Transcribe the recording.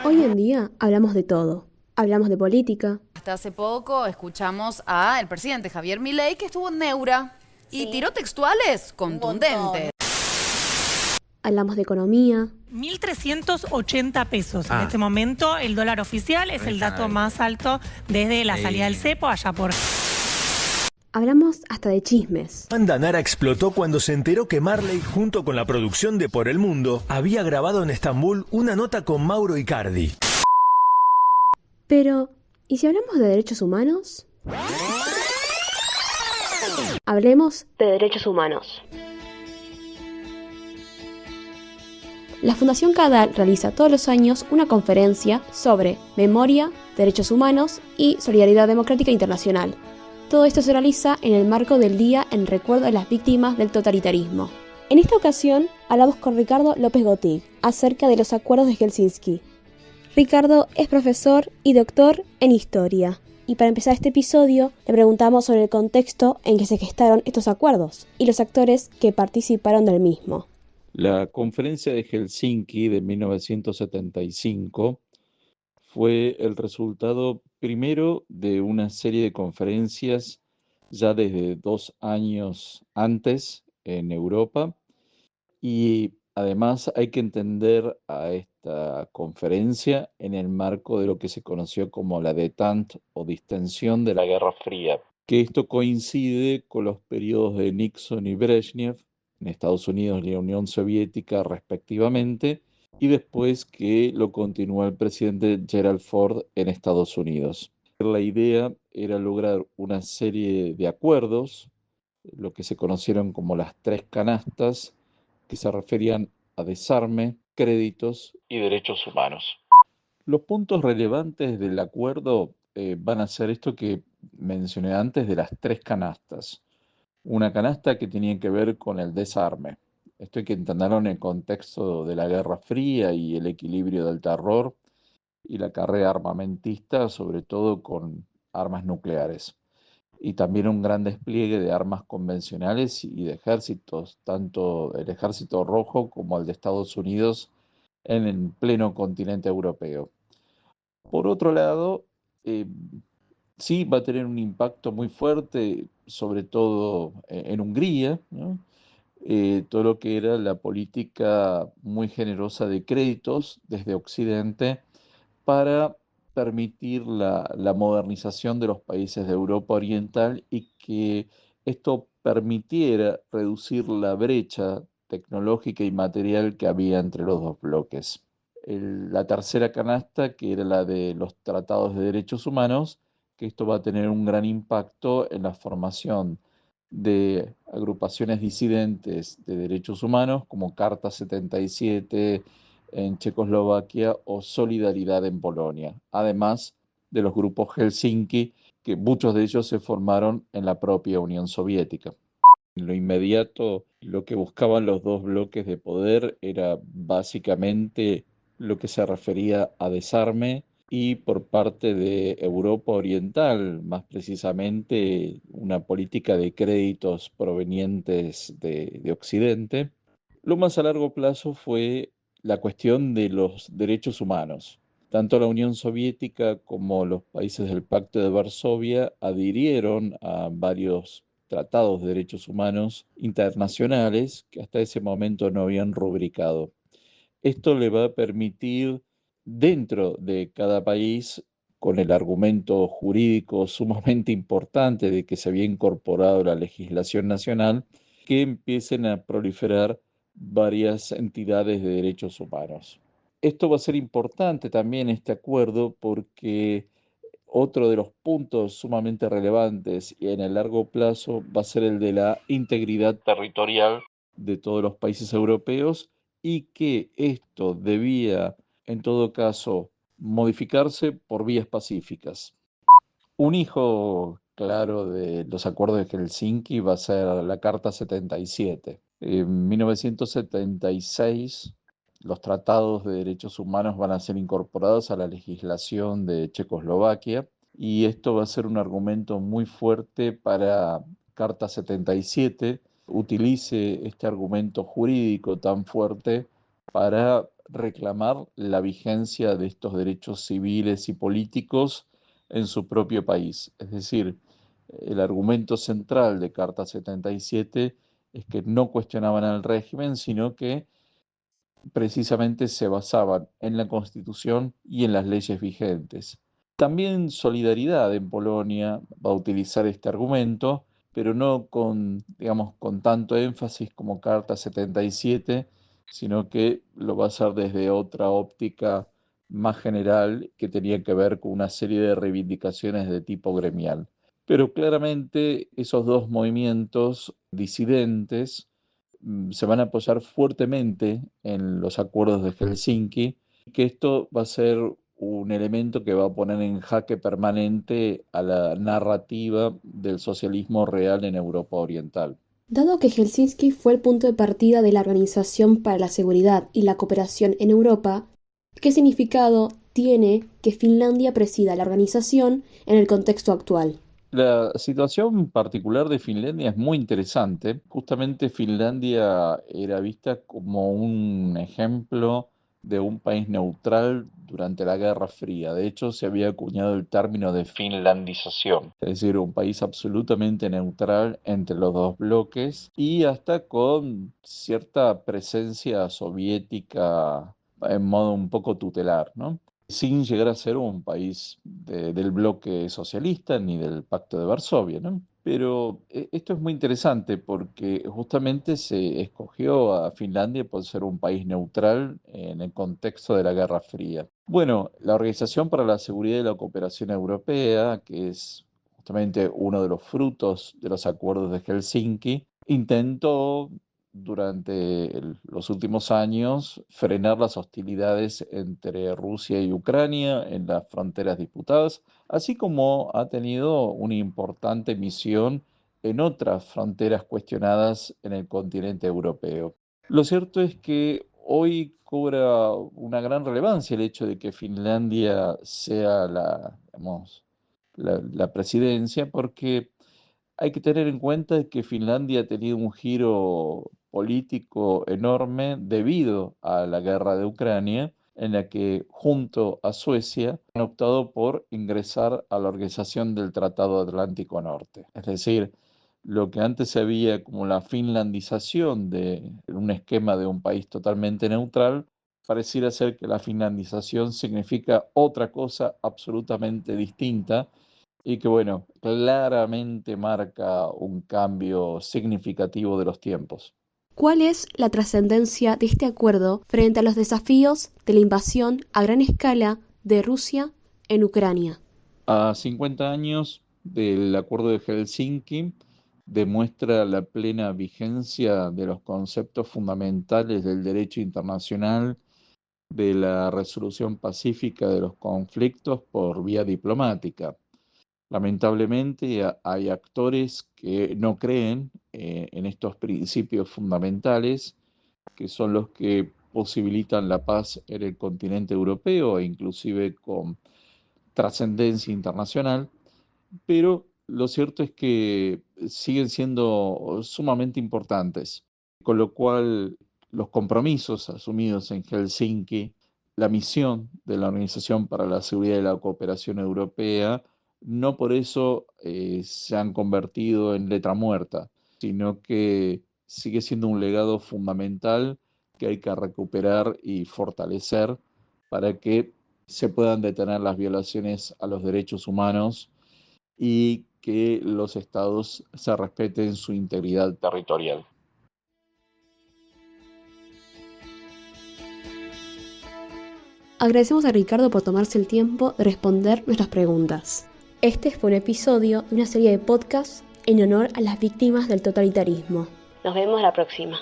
Hoy en día hablamos de todo. Hablamos de política, Hasta hace poco escuchamos a el presidente Javier Milei que estuvo en Neura y Sí, tiró textuales un montón. contundentes. hablamos de economía, 1.380 pesos. En este momento el dólar oficial es el dato más alto desde la salida del cepo, allá por... hablamos hasta de chismes. Wanda Nara explotó cuando se enteró que Marley, junto con la producción de Por el Mundo, había grabado en Estambul una nota con Mauro Icardi. Pero, ¿y si hablamos de derechos humanos? Hablemos de derechos humanos. La Fundación CADAL realiza todos los años una conferencia sobre memoria, derechos humanos y solidaridad democrática internacional. Todo esto se realiza en el marco del Día en Recuerdo de las Víctimas del Totalitarismo. En esta ocasión hablamos con Ricardo López Gotig acerca de los acuerdos de Helsinki. Ricardo es profesor y doctor en Historia. Y para empezar este episodio, le preguntamos sobre el contexto en que se gestaron estos acuerdos y los actores que participaron del mismo. La conferencia de Helsinki de 1975 fue el resultado primero de una serie de conferencias ya desde 2 años antes en Europa, y además hay que entender a esta conferencia en el marco de lo que se conoció como la détente o distensión de la Guerra Fría, que esto coincide con los periodos de Nixon y Brezhnev en Estados Unidos y la Unión Soviética respectivamente, y después que lo continúa el presidente Gerald Ford en Estados Unidos. La idea era lograr una serie de acuerdos, lo que se conocieron como las tres canastas, que se referían a desarme, créditos y derechos humanos. Los puntos relevantes del acuerdo van a ser esto que mencioné antes de las tres canastas. Una canasta que tenía que ver con el desarme. Esto hay que entenderlo en el contexto de la Guerra Fría y el equilibrio del terror y la carrera armamentista, sobre todo con armas nucleares. Y también un gran despliegue de armas convencionales y de ejércitos, tanto el ejército rojo como el de Estados Unidos en el pleno continente europeo. Por otro lado, eh, sí va a tener un impacto muy fuerte, sobre todo en Hungría, ¿no? Todo lo que era la política muy generosa de créditos desde Occidente para permitir la modernización de los países de Europa Oriental, y que esto permitiera reducir la brecha tecnológica y material que había entre los dos bloques. La tercera canasta, que era la de los tratados de derechos humanos, que esto va a tener un gran impacto en la formación de agrupaciones disidentes de derechos humanos como Carta 77 en Checoslovaquia o Solidaridad en Polonia, además de los grupos Helsinki, que muchos de ellos se formaron en la propia Unión Soviética. En lo inmediato, lo que buscaban los dos bloques de poder era básicamente lo que se refería a desarme, y por parte de Europa Oriental, más precisamente, una política de créditos provenientes de Occidente. Lo más a largo plazo fue la cuestión de los derechos humanos. Tanto la Unión Soviética como los países del Pacto de Varsovia adhirieron a varios tratados de derechos humanos internacionales que hasta ese momento no habían rubricado. Esto le va a permitir, dentro de cada país, con el argumento jurídico sumamente importante de que se había incorporado la legislación nacional, que empiecen a proliferar varias entidades de derechos humanos. Esto va a ser importante también, este acuerdo, porque otro de los puntos sumamente relevantes y en el largo plazo va a ser el de la integridad territorial de todos los países europeos, y que esto debía, en todo caso, modificarse por vías pacíficas. Un hijo claro de los acuerdos de Helsinki va a ser la Carta 77. En 1976, los tratados de derechos humanos van a ser incorporados a la legislación de Checoslovaquia, y esto va a ser un argumento muy fuerte para Carta 77 utilice este argumento jurídico tan fuerte para reclamar la vigencia de estos derechos civiles y políticos en su propio país. Es decir, el argumento central de Carta 77 es que no cuestionaban al régimen, sino que precisamente se basaban en la Constitución y en las leyes vigentes. También Solidaridad en Polonia va a utilizar este argumento, pero no con tanto énfasis como Carta 77, sino que lo va a hacer desde otra óptica más general que tenía que ver con una serie de reivindicaciones de tipo gremial. Pero claramente esos dos movimientos disidentes se van a apoyar fuertemente en los acuerdos de Helsinki, que esto va a ser un elemento que va a poner en jaque permanente a la narrativa del socialismo real en Europa Oriental. Dado que Helsinki fue el punto de partida de la Organización para la Seguridad y la Cooperación en Europa, ¿qué significado tiene que Finlandia presida la organización en el contexto actual? La situación particular de Finlandia es muy interesante. Justamente Finlandia era vista como un ejemplo de un país neutral durante la Guerra Fría. De hecho, se había acuñado el término de finlandización, es decir, un país absolutamente neutral entre los dos bloques y hasta con cierta presencia soviética en modo un poco tutelar, ¿no? Sin llegar a ser un país del bloque socialista ni del Pacto de Varsovia, ¿no? Pero esto es muy interesante porque justamente se escogió a Finlandia por ser un país neutral en el contexto de la Guerra Fría. Bueno, la Organización para la Seguridad y la Cooperación Europea, que es justamente uno de los frutos de los acuerdos de Helsinki, intentó durante los últimos años frenar las hostilidades entre Rusia y Ucrania en las fronteras disputadas, así como ha tenido una importante misión en otras fronteras cuestionadas en el continente europeo. Lo cierto es que hoy cobra una gran relevancia el hecho de que Finlandia sea la presidencia, porque hay que tener en cuenta que Finlandia ha tenido un giro político enorme debido a la guerra de Ucrania, en la que junto a Suecia han optado por ingresar a la Organización del Tratado Atlántico Norte. Es decir, lo que antes se veía como la finlandización de un esquema de un país totalmente neutral, pareciera ser que la finlandización significa otra cosa absolutamente distinta y que, bueno, claramente marca un cambio significativo de los tiempos. ¿Cuál es la trascendencia de este acuerdo frente a los desafíos de la invasión a gran escala de Rusia en Ucrania? A 50 años del acuerdo de Helsinki, demuestra la plena vigencia de los conceptos fundamentales del derecho internacional, de la resolución pacífica de los conflictos por vía diplomática. Lamentablemente hay actores que no creen en estos principios fundamentales, que son los que posibilitan la paz en el continente europeo e inclusive con trascendencia internacional, pero lo cierto es que siguen siendo sumamente importantes, con lo cual los compromisos asumidos en Helsinki, la misión de la Organización para la Seguridad y la Cooperación Europea, no por eso se han convertido en letra muerta, sino que sigue siendo un legado fundamental que hay que recuperar y fortalecer para que se puedan detener las violaciones a los derechos humanos y que los estados se respeten su integridad territorial. Agradecemos a Ricardo por tomarse el tiempo de responder nuestras preguntas. Este fue un episodio de una serie de podcasts en honor a las víctimas del totalitarismo. Nos vemos la próxima.